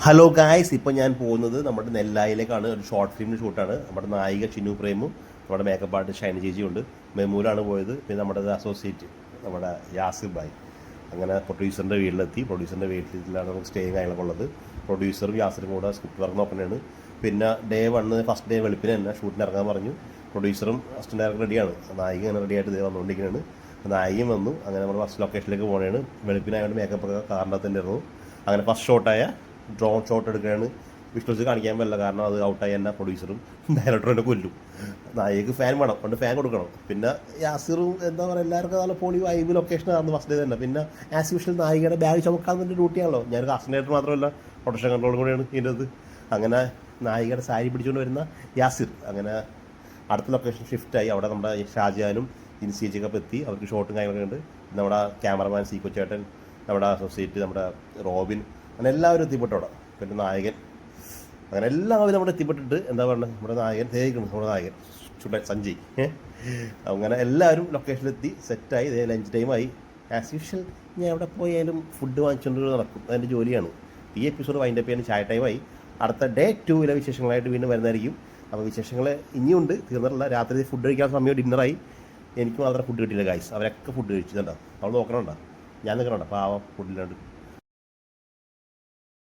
Hello guys, ഇപ്പോൾ ഞാൻ പോകുന്നത് നമ്മുടെ നെല്ലായിലേക്കാണ്. ഒരു ഷോർട്ട് ഫിലിമിൻ്റെ ഷൂട്ടാണ്. നമ്മുടെ നായിക ചിന്നു പ്രേമും നമ്മുടെ മേക്കപ്പ് ആർട്ടിസ്റ്റ് ഷൈന ചേച്ചിയുണ്ട്. മെമൂലാണ് പോയത്. പിന്നെ നമ്മുടെ അസോസിയേറ്റ് നമ്മുടെ യാസിർ ഭായ്. അങ്ങനെ പ്രൊഡ്യൂസറിൻ്റെ വീട്ടിലെത്തി. പ്രൊഡ്യൂസറിൻ്റെ വീട്ടിലാണ് നമുക്ക് സ്റ്റേയും കാര്യങ്ങളൊക്കെ ഉള്ളത്. പ്രൊഡ്യൂസറും യാസിറും കൂടെ സ്ക്രിപ്റ്റ് വർക്ക് നോക്കണതാണ്. പിന്നെ ഡേ 1 ഫസ്റ്റ് ഡേ വെളുപ്പിന് തന്നെ ഷൂട്ടിന് ഇറങ്ങാൻ പറഞ്ഞു. പ്രൊഡ്യൂസറും അസിസ്റ്റൻ്റ് ഡയറക്ടർ റെഡിയാണ്. നായിക അങ്ങനെ റെഡിയായിട്ട് ഇതേ വന്നുകൊണ്ടിരിക്കുകയാണ്. നായികയും വന്നു. അങ്ങനെ നമ്മൾ ഫസ്റ്റ് ലൊക്കേഷനിലേക്ക് പോകുകയാണ്. വെളുപ്പിനായതുകൊണ്ട് മേക്കപ്പൊക്കെ കാറിൻ്റെ തന്നെ ആയിരുന്നു. അങ്ങനെ ഫസ്റ്റ് ഷോട്ടായ ഡ്രോൺ ഷോട്ട് എടുക്കുകയാണ്. വിഷ്വൽസ് കാണിക്കാൻ പറ്റില്ല, കാരണം അത് ഔട്ടായി തന്നെ പ്രൊഡ്യൂസറും ഡയറക്ടറും എന്നെ കൊല്ലും. നായികക്ക് ഫാൻ വേണം, കൊണ്ട് ഫാൻ കൊടുക്കണം. പിന്നെ യാസിറും എന്താ പറയുക, എല്ലാവർക്കും നല്ല പൊളി വൈബ് ലൊക്കേഷനായിരുന്നു ഫസ്റ്റ് ഡേ തന്നെ. പിന്നെ ആസ് യൂഷ്വൽ നായികയുടെ ബാഗ് ചുമക്കാവുന്നതിൻ്റെ ഡ്യൂട്ടിയാണല്ലോ. ഞാനൊരു കാസ്റ്റിംഗ് ഡയറക്ടർ മാത്രമല്ല, പ്രൊഡക്ഷൻ കൺട്രോളും കൂടെയാണ് ഇതിൻ്റെ അത്. അങ്ങനെ നായികയുടെ സാരി പിടിച്ചുകൊണ്ട് വരുന്ന യാസിർ അങ്ങനെ അടുത്ത ലൊക്കേഷൻ ഷിഫ്റ്റായി. അവിടെ നമ്മുടെ ഷാജാനും ഇൻസിയേച്ചൊക്കെ എത്തി. അവർക്ക് ഷോട്ടും കാര്യങ്ങളൊക്കെ ഉണ്ട്. നമ്മുടെ ക്യാമറമാൻ സീക്കോ ചേട്ടൻ, നമ്മുടെ അസോസിയേറ്റ് നമ്മുടെ റോബിൻ, അങ്ങനെ എല്ലാവരും എത്തിപ്പെട്ടു അവിടെ. പിന്നെ നായകൻ, അങ്ങനെ എല്ലാവരും നമ്മുടെ എത്തിപ്പെട്ടിട്ട് എന്താ പറയുക, നമ്മുടെ നായകൻ തേക്കണം, നമ്മുടെ നായകൻ സഞ്ജയ്. അങ്ങനെ എല്ലാവരും ലൊക്കേഷനിലെത്തി സെറ്റായി. ഇതേ ലഞ്ച് ടൈമായി. ആസ് യൂഷ്വൽ ഞാൻ എവിടെ പോയാലും ഫുഡ് വാങ്ങിച്ചുകൊണ്ട് നടക്കും, അതിൻ്റെ ജോലിയാണ്. ഈ എപ്പിസോഡ് വൈൻഡപ്പ് ചെയ്യാൻ ചായ ടൈമായി. അടുത്ത ഡേ 2 വിശേഷങ്ങളായിട്ട് വീണ്ടും വരുന്നതായിരിക്കും. അപ്പോൾ വിശേഷങ്ങൾ ഇനിയുണ്ട്, തീർന്നിട്ടില്ല. രാത്രി ഫുഡ് കഴിക്കാൻ സമയം ഡിന്നറായി. എനിക്ക് മാത്രം ഫുഡ് കിട്ടിയില്ല ഗായ്സ്. അവരൊക്കെ ഫുഡ് കഴിച്ചിട്ടുണ്ടോ? അവൾ നോക്കണുണ്ടോ? ഞാൻ നിൽക്കണുണ്ടോ? പാവം ഫുഡില്ലാണ്ട്.